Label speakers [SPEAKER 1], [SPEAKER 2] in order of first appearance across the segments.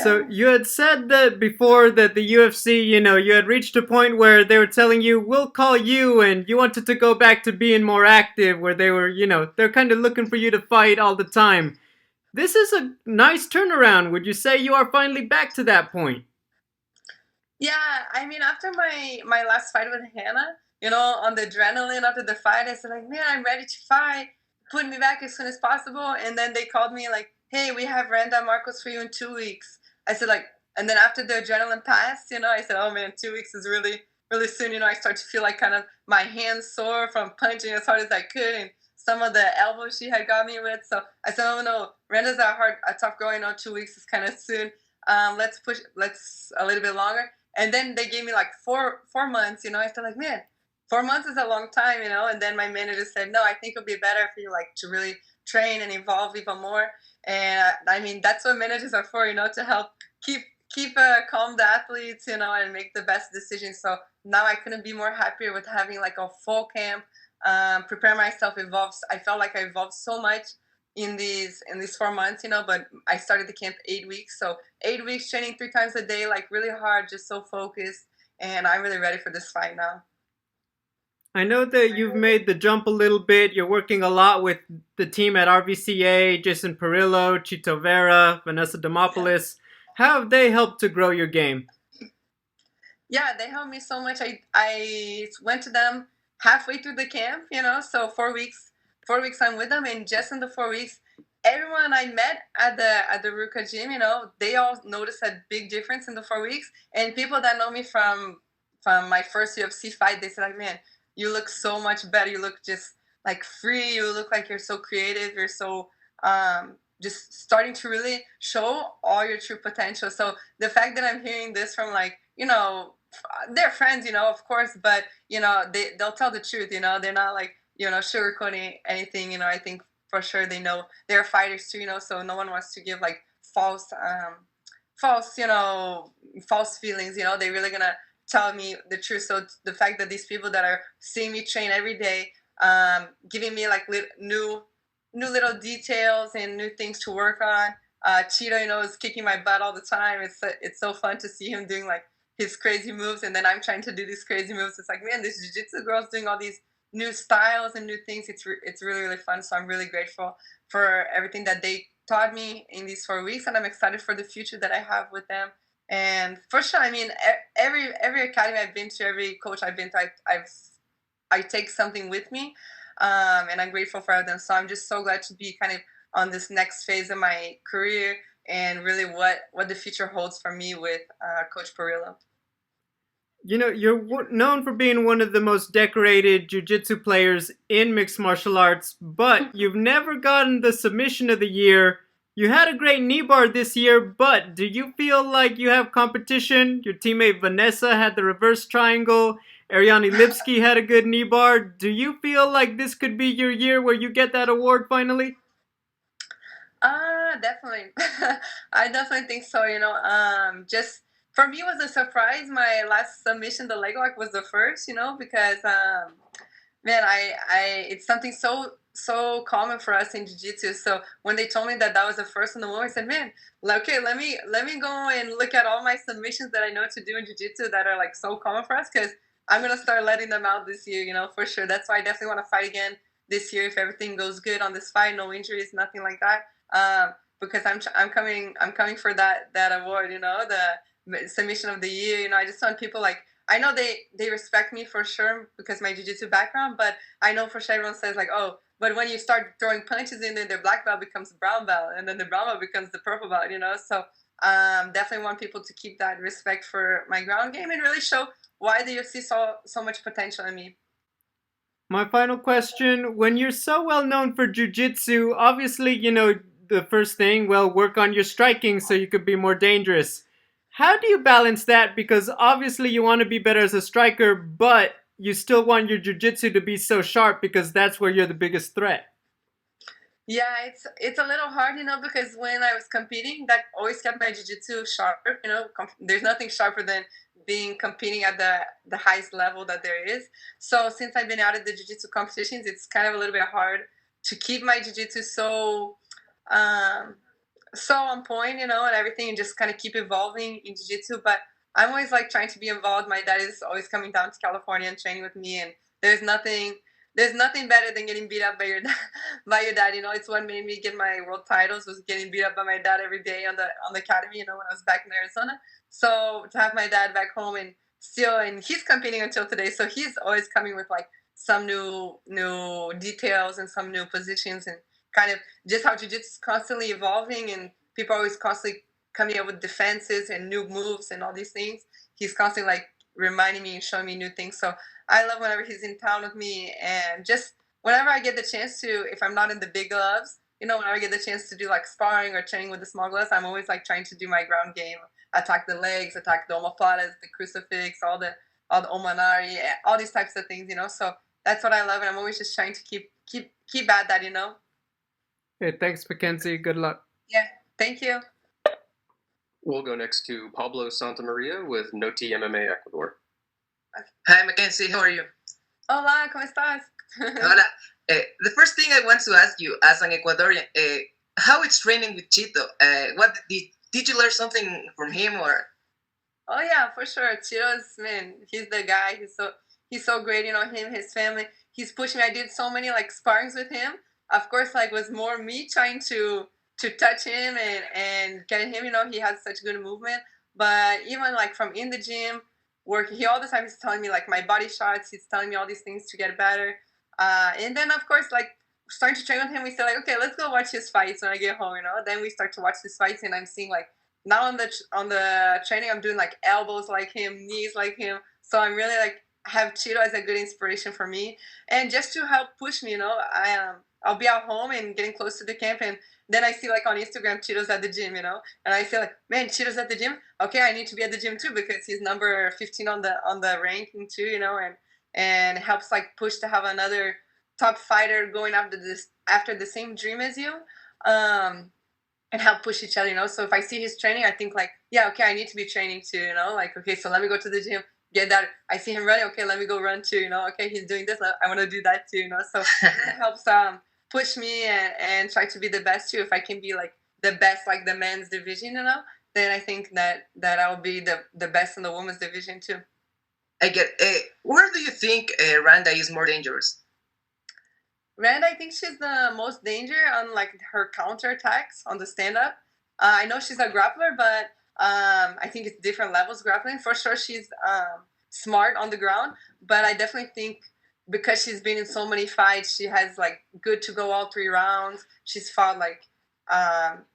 [SPEAKER 1] So
[SPEAKER 2] Yeah.
[SPEAKER 1] you had said that before that the UFC, you had reached a point where they were telling you, "We'll call you," and you wanted to go back to being more active, where they were, they're kind of looking for you to fight all the time. This is a nice turnaround. Would you say you are finally back to that point?
[SPEAKER 2] Yeah, I mean, after my last fight with Hannah, on the adrenaline after the fight, I said like, man, I'm ready to fight. Put me back as soon as possible. And then they called me like, hey, we have Randa Marcos for you in 2 weeks. I said like, and then after the adrenaline passed, I said, oh man, 2 weeks is really really soon. I start to feel like kind of my hands sore from punching as hard as I could, and some of the elbows she had got me with. So I said, oh no, Randa's a tough girl. 2 weeks is kind of soon. Let's a little bit longer. And then they gave me like four months. I felt like, man, 4 months is a long time. And then my manager said, no, I think it'll be better for you like to really train and evolve even more. And I mean, that's what managers are for, to help keep calm the athletes, and make the best decisions. So now I couldn't be more happier with having like a full camp, prepare myself, evolve. I felt like I evolved so much in these 4 months, but I started the camp 8 weeks. So 8 weeks training 3 times a day, like really hard, just so focused. And I'm really ready for this fight now.
[SPEAKER 1] I know that you've made the jump a little bit. You're working a lot with the team at RVCA, Jason Perillo, Chito Vera, Vanessa
[SPEAKER 2] Yeah.
[SPEAKER 1] Demopoulos. How have they helped to grow your game?
[SPEAKER 2] Yeah, they helped me so much. I went to them halfway through the camp, so 4 weeks. 4 weeks I'm with them, and just in the 4 weeks, everyone I met at the Ruka gym, they all noticed a big difference in the 4 weeks. And people that know me from my first UFC fight, they said like, man, you look so much better. You look just like free. You look like you're so creative. You're so just starting to really show all your true potential. So the fact that I'm hearing this from like, they're friends, of course, but they'll tell the truth. They're not like sugarcoating anything. I think for sure they know they're fighters too. So no one wants to give like false, false feelings. They're really gonna tell me the truth. So the fact that these people that are seeing me train every day, giving me like new little details and new things to work on. Cheeto, is kicking my butt all the time. It's so fun to see him doing like his crazy moves, and then I'm trying to do these crazy moves. It's like, man, this jiu-jitsu girl's doing all these new styles and new things. It's really really fun. So I'm really grateful for everything that they taught me in these 4 weeks, and I'm excited for the future that I have with them. And for sure, I mean, every academy I've been to, every coach I've been to, I take something with me, and I'm grateful for them. So I'm just so glad to be kind of on this next phase of my career, and really what the future holds for me with Coach Perillo.
[SPEAKER 1] You're known for being one of the most decorated jiu-jitsu players in mixed martial arts, but you've never gotten the submission of the year. You had a great knee bar this year, but do you feel like you have competition? Your teammate Vanessa had the reverse triangle. Ariane Lipsky had a good knee bar. Do you feel like this could be your year where you get that award finally?
[SPEAKER 2] Definitely. I definitely think so. Just for me, it was a surprise. My last submission, the leg lock, was the first. Because man, it's something so common for us in jiu-jitsu. So when they told me that was the first in the world, I said, man, okay, let me go and look at all my submissions that I know to do in jiu-jitsu that are like so common for us, because I'm gonna start letting them out this year, for sure. That's why I definitely want to fight again this year if everything goes good on this fight, no injuries, nothing like that. Because I'm coming for that award, the submission of the year. I just want people like, I know they respect me for sure because my jiu-jitsu background, but I know for sure everyone says like, oh, but when you start throwing punches in there, the black belt becomes the brown belt, and then the brown belt becomes the purple belt. So definitely want people to keep that respect for my ground game and really show why the UFC saw so much potential in me.
[SPEAKER 1] My final question, when you're so well known for jujitsu, obviously, the first thing, well, work on your striking so you could be more dangerous. How do you balance that? Because obviously you want to be better as a striker, but you still want your jujitsu to be so sharp because that's where you're the biggest threat.
[SPEAKER 2] Yeah, it's a little hard, because when I was competing, that always kept my jiu-jitsu sharp. There's nothing sharper than being competing at the highest level that there is. So since I've been out of the jiu-jitsu competitions, it's kind of a little bit hard to keep my jiu-jitsu um, so on point, and everything, and just kind of keep evolving in jiu-jitsu. But I'm always like trying to be involved. My dad is always coming down to California and training with me, and there's nothing there's nothing better than getting beat up by your by your dad. It's what made me get my world titles, was getting beat up by my dad every day on the academy. When I was back in Arizona. So to have my dad back home and still, and he's competing until today, so he's always coming with like some new details and some new positions, and kind of just how jiu-jitsu is constantly evolving, and people are always constantly coming up with defenses and new moves and all these things. He's constantly like reminding me and showing me new things. So I love whenever he's in town with me, and just whenever I get the chance to, if I'm not in the big gloves, whenever I get the chance to do like sparring or training with the small gloves, I'm always like trying to do my ground game, attack the legs, attack the omoplatas, the crucifix, all the omanari, all these types of things. So that's what I love, and I'm always just trying to keep at that.
[SPEAKER 1] Hey, thanks, Mackenzie. Good luck.
[SPEAKER 2] Yeah, thank you.
[SPEAKER 3] We'll go next to Pablo Santamaria with Noti MMA Ecuador.
[SPEAKER 4] Hi, Mackenzie. How are you?
[SPEAKER 2] Hola, ¿cómo estás?
[SPEAKER 4] Hola. The first thing I want to ask you, as an Ecuadorian, how it's training with Chito? What did you learn something from him, or?
[SPEAKER 2] Oh yeah, for sure. Chito's, man, he's the guy. He's so great. Him, his family. He's pushing me. I did so many like sparrings with him. Of course, like was more me trying to touch him and get him. He has such good movement. But even like from in the gym, working, he all the time he's telling me like my body shots. He's telling me all these things to get better. And then of course like starting to train with him, we say like, okay, let's go watch his fights when I get home. Then we start to watch his fights, and I'm seeing like now on the training, I'm doing like elbows like him, knees like him. So I'm really like have Cheeto as a good inspiration for me, and just to help push me. I'll be at home and getting close to the camp, and then I see like on Instagram Cheeto's at the gym, and I feel like, man, Cheeto's at the gym. Okay, I need to be at the gym too, because he's number 15 on the ranking too, and helps like push to have another top fighter going after the same dream as you. And help push each other. So if I see his training, I think like, yeah, okay, I need to be training too, like, okay, so let me go to the gym, get that. I see him running, okay, let me go run too, okay, he's doing this, I want to do that too, so it helps push me and try to be the best too. If I can be like the best, like the men's division, then I think that I'll be the best in the women's division too.
[SPEAKER 4] I get. Where do you think Randa is more dangerous?
[SPEAKER 2] Rand, I think she's the most danger on like her counter attacks on the stand up. I know she's a grappler, but I think it's different levels grappling. For sure, she's smart on the ground, but I definitely think because she's been in so many fights, she has like good to go all 3 rounds. She's fought like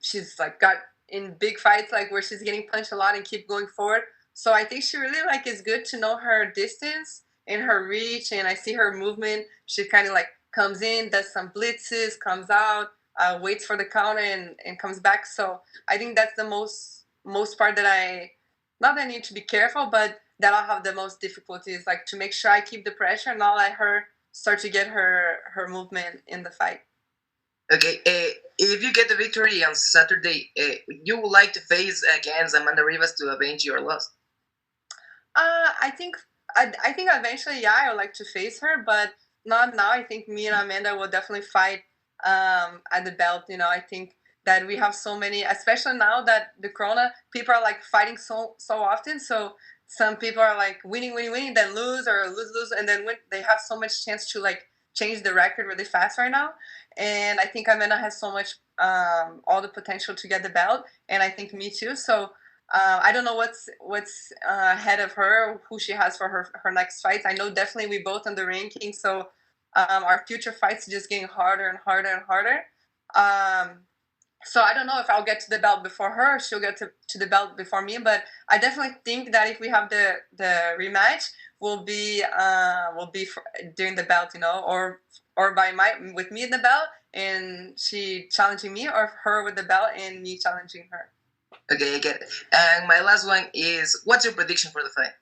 [SPEAKER 2] she's like got in big fights like where she's getting punched a lot and keep going forward. So I think she really like is good to know her distance and her reach, and I see her movement. She kind of like comes in, does some blitzes, comes out, waits for the counter, and comes back. So I think that's the most part that not that I need to be careful, but that I'll have the most difficulties, like to make sure I keep the pressure and not let her start to get her movement in the fight.
[SPEAKER 4] Okay, if you get the victory on Saturday, you would like to face against Amanda Rivas to avenge your loss?
[SPEAKER 2] I think eventually, yeah, I would like to face her, but not now. I think me and Amanda will definitely fight at the belt. I think that we have so many, especially now that the Corona, people are like fighting so often. So some people are like winning, then lose or lose, and then win. They have so much chance to like change the record really fast right now. And I think Amanda has so much, all the potential to get the belt, and I think me too. So I don't know what's ahead of her, who she has for her next fights. I know definitely we both on the ranking, so our future fights are just getting harder and harder and harder. So I don't know if I'll get to the belt before her, or she'll get to the belt before me. But I definitely think that if we have the rematch, will be during the belt, or with me in the belt and she challenging me, or her with the belt and me challenging her.
[SPEAKER 4] Okay, I get it. And my last one is, what's your prediction for the fight?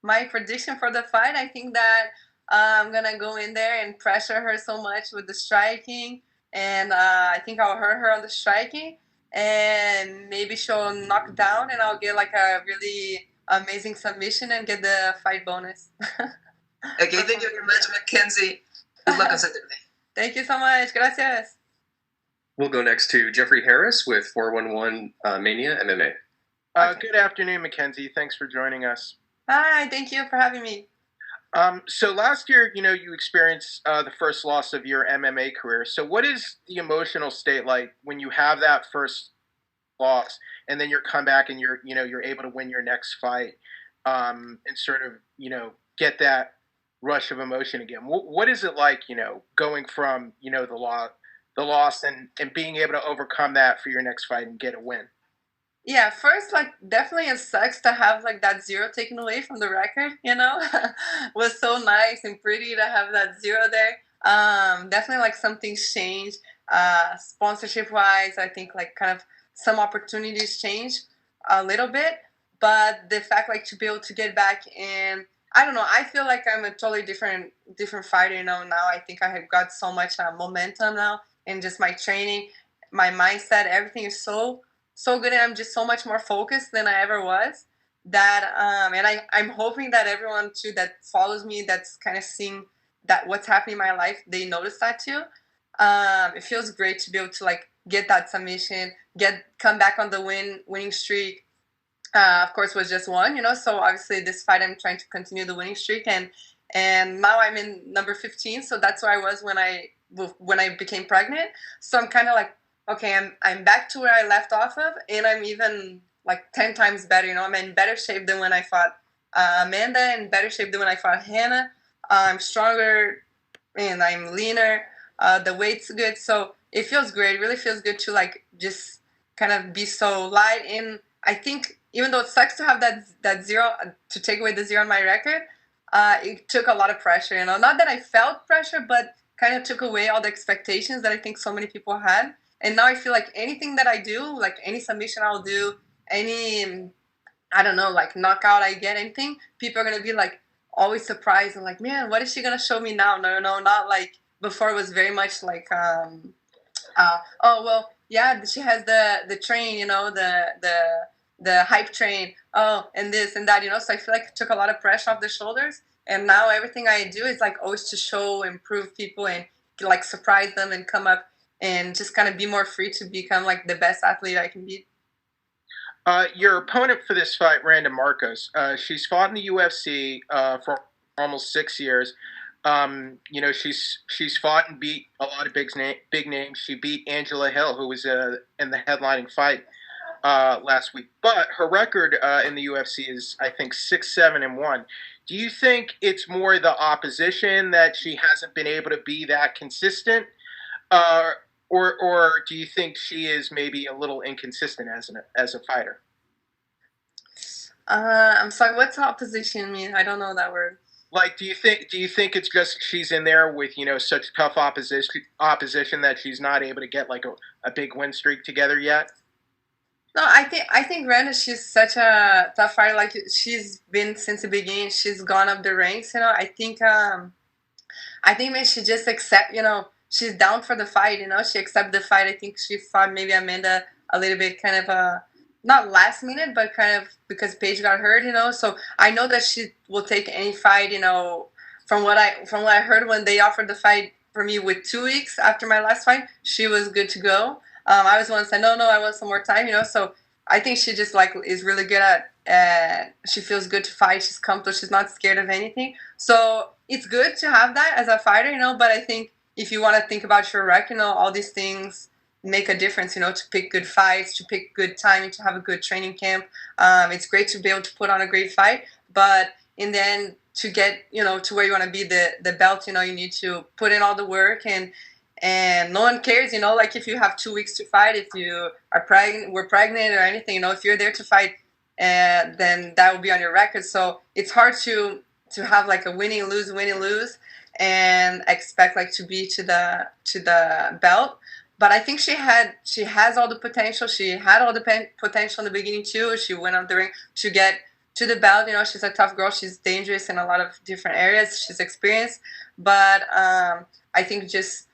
[SPEAKER 2] My prediction for the fight, I think that I'm going to go in there and pressure her so much with the striking. And I think I'll hurt her on the striking. And maybe she'll knock down, and I'll get like a really amazing submission and get the fight bonus.
[SPEAKER 4] Okay, thank you very much, Mackenzie. Good luck on Saturday.
[SPEAKER 2] Thank you so much. Gracias.
[SPEAKER 3] We'll go next to Jeffrey Harris with 411 Mania MMA.
[SPEAKER 5] Good afternoon, Mackenzie. Thanks for joining us.
[SPEAKER 2] Hi, thank you for having me.
[SPEAKER 5] So last year, you experienced the first loss of your MMA career. So what is the emotional state like when you have that first loss and then you come back and you're able to win your next fight, and sort of, get that rush of emotion again? What is it like, going from, the loss and being able to overcome that for your next fight and get a win?
[SPEAKER 2] Yeah, first, like, definitely it sucks to have like that zero taken away from the record, was so nice and pretty to have that zero there. Definitely like something's changed. Sponsorship wise, I think like kind of some opportunities changed a little bit, but the fact like to be able to get back in, I don't know, I feel like I'm a totally different fighter, now. I think I have got so much momentum now in just my training, my mindset, everything is so good, and I'm just so much more focused than I ever was. That and I'm hoping that everyone too that follows me, that's kind of seeing that what's happening in my life, they notice that too. It feels great to be able to like get that submission, come back on the winning streak. Of course, was just one, So obviously, this fight I'm trying to continue the winning streak, and now I'm in number 15. So that's where I was when I became pregnant. So I'm kind of like, okay, I'm back to where I left off of, and I'm even like 10 times better. I'm in better shape than when I fought Amanda, in better shape than when I fought Hannah. I'm stronger and I'm leaner. The weight's good, so it feels great. It really feels good to like just kind of be so light. And I think even though it sucks to have that zero, to take away the zero on my record, it took a lot of pressure. Not that I felt pressure, but kind of took away all the expectations that I think so many people had. And now I feel like anything that I do, like any submission I'll do, any, I don't know, like knockout I get, anything, people are going to be like always surprised and like, man, what is she going to show me now? No, not like before. It was very much like, oh, well, yeah, she has the train, the hype train, oh, and this and that, So I feel like it took a lot of pressure off the shoulders. And now everything I do is like always to show, improve people, and like surprise them and come up and just kind of be more free to become like the best athlete I can be.
[SPEAKER 5] Your opponent for this fight, Randa Marcos, she's fought in the UFC for almost 6 years. She's fought and beat a lot of big names. She beat Angela Hill, who was in the headlining fight last week. But her record in the UFC is, I think, 6-7-1. Do you think it's more the opposition that she hasn't been able to be that consistent, or do you think she is maybe a little inconsistent as a fighter?
[SPEAKER 2] I'm sorry. What's opposition mean? I don't know that word.
[SPEAKER 5] Like, do you think it's just she's in there with such tough opposition that she's not able to get like a big win streak together yet?
[SPEAKER 2] No, I think Randa, she's such a tough fighter. Like, she's been since the beginning. She's gone up the ranks. I think maybe she just accept. She's down for the fight. She accept the fight. I think she fought maybe Amanda a little bit, kind of not last minute, but kind of because Paige got hurt. So I know that she will take any fight. From what I heard when they offered the fight for me with 2 weeks after my last fight, she was good to go. I was the one that said, no, I want some more time, So I think she just like is really good at, she feels good to fight. She's comfortable. She's not scared of anything. So it's good to have that as a fighter, But I think if you want to think about your record, all these things make a difference, to pick good fights, to pick good timing, to have a good training camp. It's great to be able to put on a great fight, but in the end, to get, to where you want to be, the belt, you need to put in all the work, and no one cares, like if you have 2 weeks to fight, if you are pregnant or anything, if you're there to fight, then that will be on your record. So it's hard to have like a winning lose, and expect like to be to the belt. But I think she has all the potential. She had all the potential in the beginning too. She went up the ring to get to the belt. She's a tough girl. She's dangerous in a lot of different areas. She's experienced, but I think just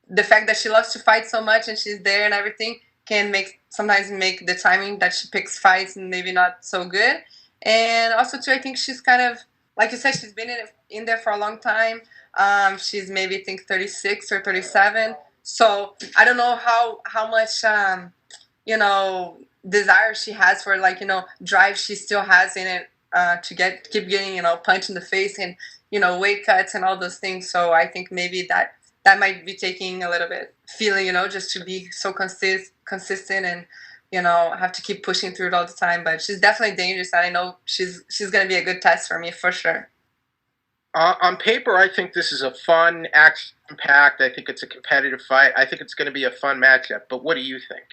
[SPEAKER 2] the fact that she loves to fight so much and she's there and everything can sometimes make the timing that she picks fights maybe not so good. And also too, I think she's kind of, like you said, she's been in there for a long time. She's maybe, I think, 36 or 37. So I don't know how much you know, desire she has for, like, you know, drive she still has in it to keep getting, you know, punched in the face and, you know, weight cuts and all those things. So I think maybe that might be taking a little bit feeling, you know, just to be so consistent and, you know, have to keep pushing through it all the time. But she's definitely dangerous, and I know she's gonna be a good test for me for sure.
[SPEAKER 5] On paper, I think this is a fun, action-packed. I think it's a competitive fight. I think it's going to be a fun matchup. But what do you think?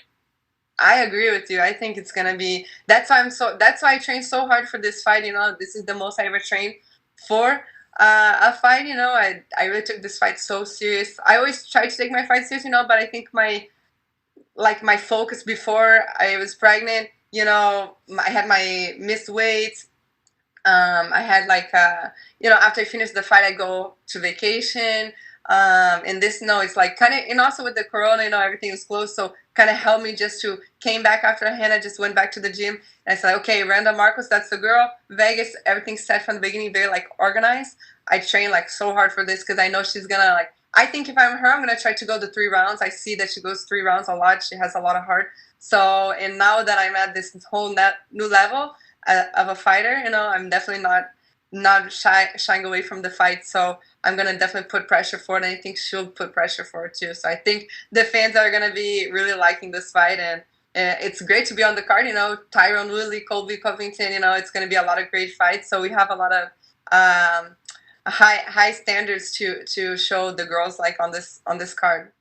[SPEAKER 2] I agree with you. I think it's gonna be. That's why I trained so hard for this fight. You know, this is the most I ever trained for a fight. You know, I really took this fight so serious. I always try to take my fight serious, you know, but I think my focus before I was pregnant. You know, I had my missed weight. I had like you know, after I finished the fight, I go to vacation. And this, no, it's like kind of, and also with the corona, you know, everything was closed, so kind of helped me just to came back after Hannah, just went back to the gym, and I said, okay, Randa Marcos, that's the girl. Vegas, everything's set from the beginning, very like organized. I train like so hard for this because I know she's gonna like. I think if I'm her, I'm gonna try to go the 3 rounds. I see that she goes 3 rounds a lot. She has a lot of heart. So, and now that I'm at this whole new level of a fighter, you know, I'm definitely not shying away from the fight. So I'm gonna definitely put pressure for it, and I think she'll put pressure for it too. So I think the fans are gonna be really liking this fight, and it's great to be on the card. You know, Tyrone Woodley, Colby Covington. You know, it's gonna be a lot of great fights. So we have a lot of high standards to show the girls like on this card.